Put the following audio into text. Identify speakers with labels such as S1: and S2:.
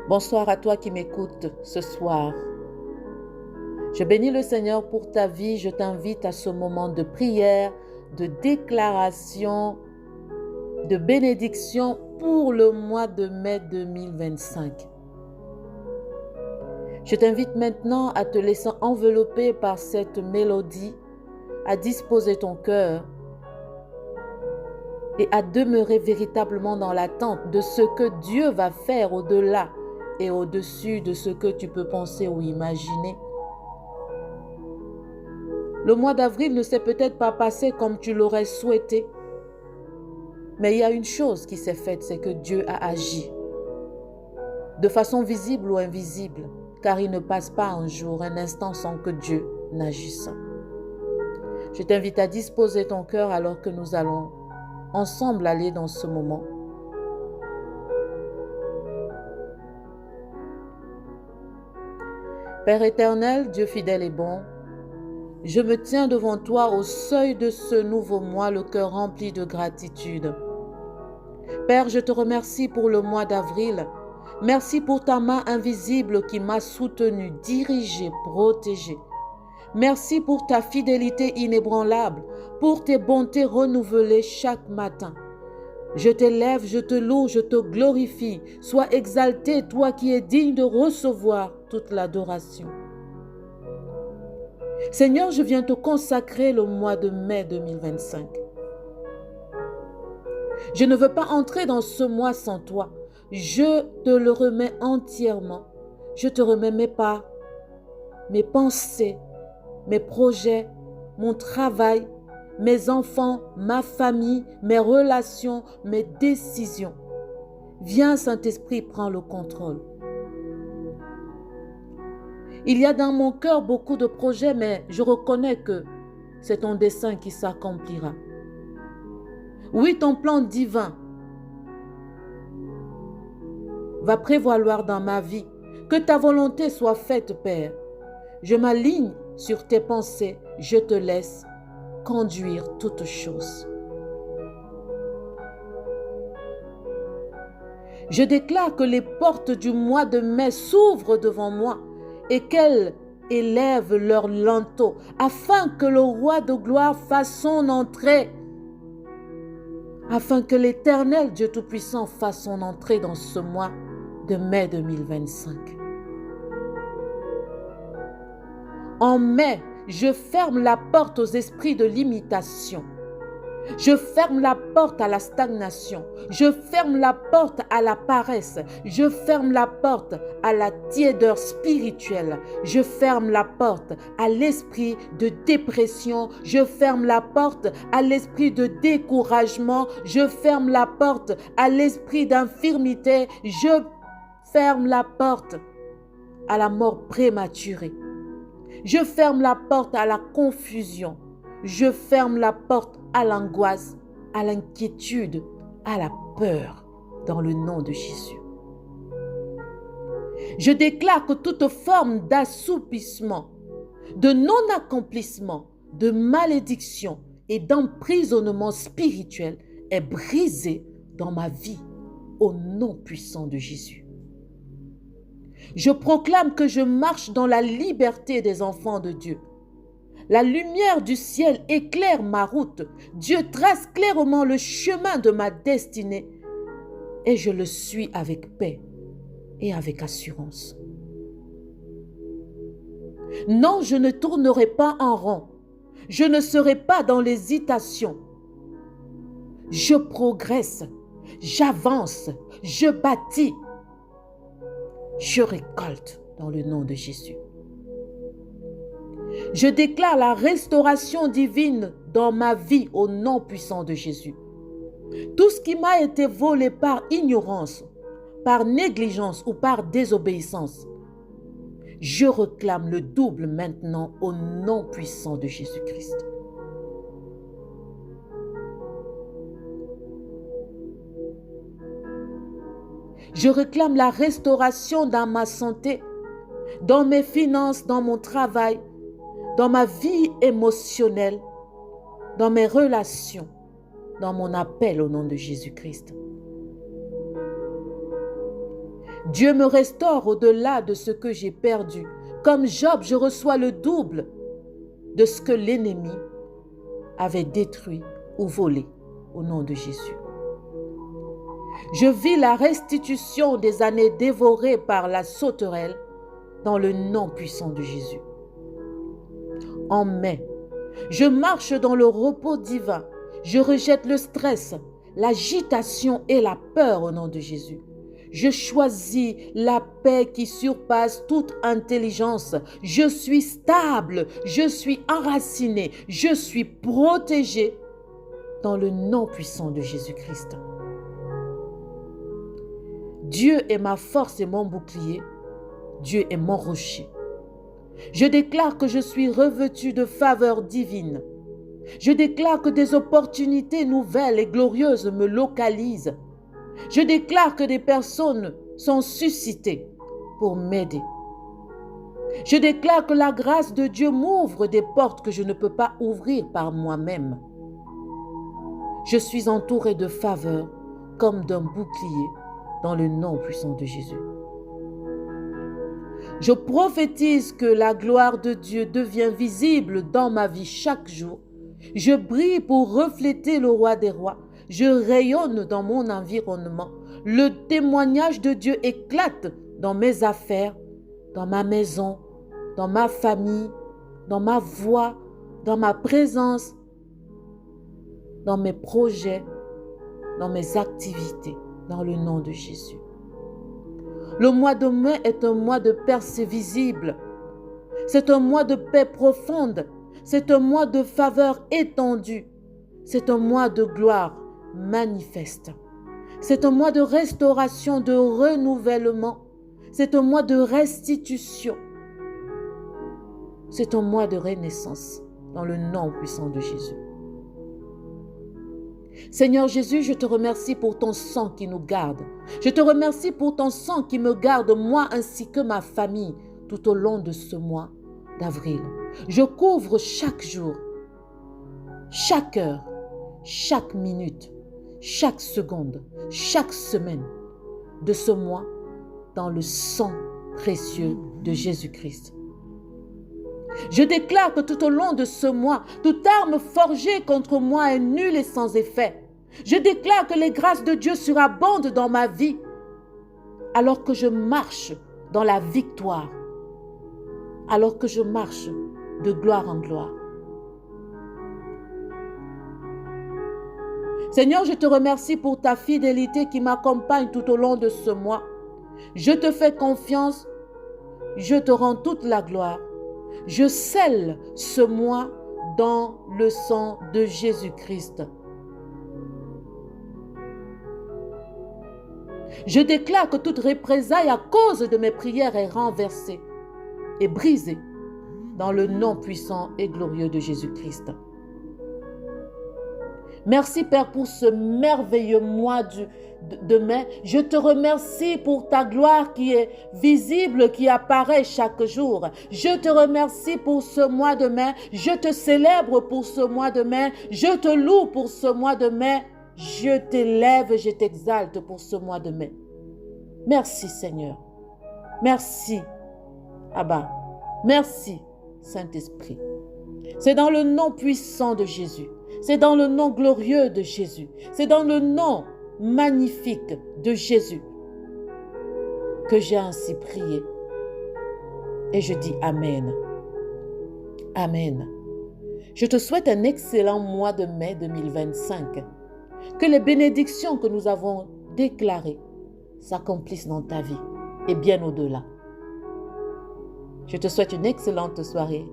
S1: Bonsoir à toi qui m'écoutes ce soir. Je bénis le Seigneur pour ta vie. Je t'invite à ce moment de prière, de déclaration, de bénédiction pour le mois de mai 2025. Je t'invite maintenant à te laisser envelopper par cette mélodie, à disposer ton cœur et à demeurer véritablement dans l'attente de ce que Dieu va faire au-delà et au-dessus de ce que tu peux penser ou imaginer. Le mois d'avril ne s'est peut-être pas passé comme tu l'aurais souhaité, mais il y a une chose qui s'est faite, c'est que Dieu a agi, de façon visible ou invisible, car il ne passe pas un jour, un instant sans que Dieu n'agisse. Je t'invite à disposer ton cœur alors que nous allons ensemble aller dans ce moment. Père éternel, Dieu fidèle et bon, je me tiens devant toi au seuil de ce nouveau mois, le cœur rempli de gratitude. Père, je te remercie pour le mois d'avril. Merci pour ta main invisible qui m'a soutenu, dirigé, protégé. Merci pour ta fidélité inébranlable, pour tes bontés renouvelées chaque matin. Je t'élève, je te loue, je te glorifie. Sois exalté, toi qui es digne de recevoir toute l'adoration. Seigneur, je viens te consacrer le mois de mai 2025. Je ne veux pas entrer dans ce mois sans toi. Je te le remets entièrement. Je te remets mes pas, mes pensées, mes projets, mon travail, mes enfants, ma famille, mes relations, mes décisions. Viens, Saint-Esprit, prends le contrôle. Il y a dans mon cœur beaucoup de projets, mais je reconnais que c'est ton dessein qui s'accomplira. Oui, ton plan divin va prévaloir dans ma vie. Que ta volonté soit faite, Père. Je m'aligne sur tes pensées. Je te laisse conduire toutes choses. Je déclare que les portes du mois de mai s'ouvrent devant moi et qu'elles élèvent leur linteau afin que le roi de gloire fasse son entrée. Afin que l'Éternel Dieu Tout-Puissant fasse son entrée dans ce mois de mai 2025. En mai, je ferme la porte aux esprits de limitation. Je ferme la porte à la stagnation. Je ferme la porte à la paresse. Je ferme la porte à la tiédeur spirituelle. Je ferme la porte à l'esprit de dépression. Je ferme la porte à l'esprit de découragement. Je ferme la porte à l'esprit d'infirmité. Je ferme la porte à la mort prématurée. Je ferme la porte à la confusion. Je ferme la porte à l'angoisse, à l'inquiétude, à la peur, dans le nom de Jésus. Je déclare que toute forme d'assoupissement, de non-accomplissement, de malédiction et d'emprisonnement spirituel est brisée dans ma vie au nom puissant de Jésus. Je proclame que je marche dans la liberté des enfants de Dieu. La lumière du ciel éclaire ma route. Dieu trace clairement le chemin de ma destinée et je le suis avec paix et avec assurance. Non, je ne tournerai pas en rond. Je ne serai pas dans l'hésitation. Je progresse, j'avance, je bâtis, je récolte dans le nom de Jésus. Je déclare la restauration divine dans ma vie au nom puissant de Jésus. Tout ce qui m'a été volé par ignorance, par négligence ou par désobéissance, je réclame le double maintenant au nom puissant de Jésus-Christ. Je réclame la restauration dans ma santé, dans mes finances, dans mon travail, dans ma vie émotionnelle, dans mes relations, dans mon appel au nom de Jésus-Christ. Dieu me restaure au-delà de ce que j'ai perdu. Comme Job, je reçois le double de ce que l'ennemi avait détruit ou volé au nom de Jésus. Je vis la restitution des années dévorées par la sauterelle dans le nom puissant de Jésus. En mai, je marche dans le repos divin. Je rejette le stress, l'agitation et la peur au nom de Jésus. Je choisis la paix qui surpasse toute intelligence. Je suis stable, je suis enraciné, je suis protégé dans le nom puissant de Jésus-Christ. Dieu est ma force et mon bouclier. Dieu est mon rocher. Je déclare que je suis revêtu de faveur divine. Je déclare que des opportunités nouvelles et glorieuses me localisent. Je déclare que des personnes sont suscitées pour m'aider. Je déclare que la grâce de Dieu m'ouvre des portes que je ne peux pas ouvrir par moi-même. Je suis entouré de faveur comme d'un bouclier dans le nom puissant de Jésus. Je prophétise que la gloire de Dieu devient visible dans ma vie chaque jour. Je brille pour refléter le roi des rois. Je rayonne dans mon environnement. Le témoignage de Dieu éclate dans mes affaires, dans ma maison, dans ma famille, dans ma voix, dans ma présence, dans mes projets, dans mes activités, dans le nom de Jésus. Le mois de mai est un mois de percée visible. C'est un mois de paix profonde. C'est un mois de faveur étendue. C'est un mois de gloire manifeste. C'est un mois de restauration, de renouvellement. C'est un mois de restitution. C'est un mois de renaissance dans le nom puissant de Jésus. Seigneur Jésus, je te remercie pour ton sang qui nous garde. Je te remercie pour ton sang qui me garde, moi ainsi que ma famille, tout au long de ce mois d'avril. Je couvre chaque jour, chaque heure, chaque minute, chaque seconde, chaque semaine de ce mois dans le sang précieux de Jésus-Christ. Je déclare que tout au long de ce mois, toute arme forgée contre moi est nulle et sans effet. Je déclare que les grâces de Dieu surabondent dans ma vie, alors que je marche dans la victoire, alors que je marche de gloire en gloire. Seigneur, je te remercie pour ta fidélité qui m'accompagne tout au long de ce mois. Je te fais confiance, je te rends toute la gloire. Je scelle ce mois dans le sang de Jésus-Christ. Je déclare que toute représaille à cause de mes prières est renversée et brisée dans le nom puissant et glorieux de Jésus-Christ. Merci Père pour ce merveilleux mois de mai. Je te remercie pour ta gloire qui est visible, qui apparaît chaque jour. Je te remercie pour ce mois de mai. Je te célèbre pour ce mois de mai. Je te loue pour ce mois de mai. Je t'élève et je t'exalte pour ce mois de mai. Merci Seigneur. Merci Abba. Merci Saint-Esprit. C'est dans le nom puissant de Jésus. C'est dans le nom glorieux de Jésus. C'est dans le nom magnifique de Jésus que j'ai ainsi prié. Et je dis Amen. Amen. Je te souhaite un excellent mois de mai 2025. Que les bénédictions que nous avons déclarées s'accomplissent dans ta vie et bien au-delà. Je te souhaite une excellente soirée.